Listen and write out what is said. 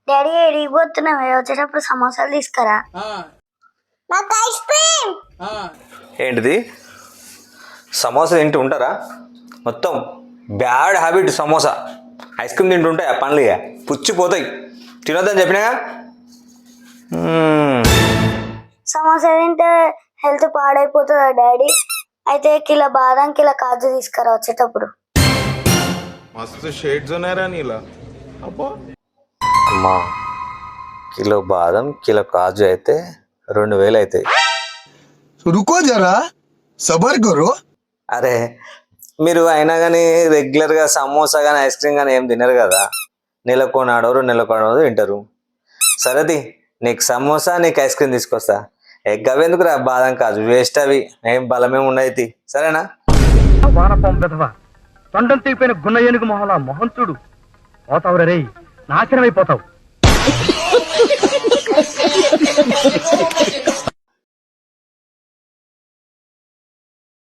Daddy ఎడిగిపోతున్నావు వచ్చేటప్పుడు సమోసాలు తీసుకురా. నాకు ఐస్ క్రీమ్. ఏంటిది సమోసా తింటూ ఉంటారా? మొత్తం bad habit samosa. Ice cream తింటుంటాయి ఆ పండ్లు ఇక పుచ్చిపోతాయి, తినొద్దని చెప్పినాగా. సమోసా తింటే హెల్త్ పాడైపోతుందా డాడీ? అయితే కిలో బాదం కిలో కాజు తీసుకురా వచ్చేటప్పుడు. మస్తు షేడ్స్ ఉన్నాయరా నీలా. అబ్బా అమ్మా, కిలో బాదం కిలో కాజు అయితే 2000 అవుతాయి. रुको जरा सबर करो. అరే మీరు అయినా కానీ రెగ్యులర్గా సమోసా కానీ ఐస్ క్రీమ్ కానీ ఏం తినరు కదా, నెలకోనాడో 2 నెలకోనాడో తింటారు. సరేది, నీకు సమోసా నీకు ఐస్ క్రీమ్ తీసుకొస్తా. ఎగ్గవెందుకు రా బాదం కాజు, వేస్ట్ అవి, ఏం బలమేమి ఉండైతి. సరేనా? వానపాం బెదవా, తొండం తీపిన గున్న ఏనుగు మొహలా మొహం చూడు, పోతావు రే, నాశనమైపోతావు.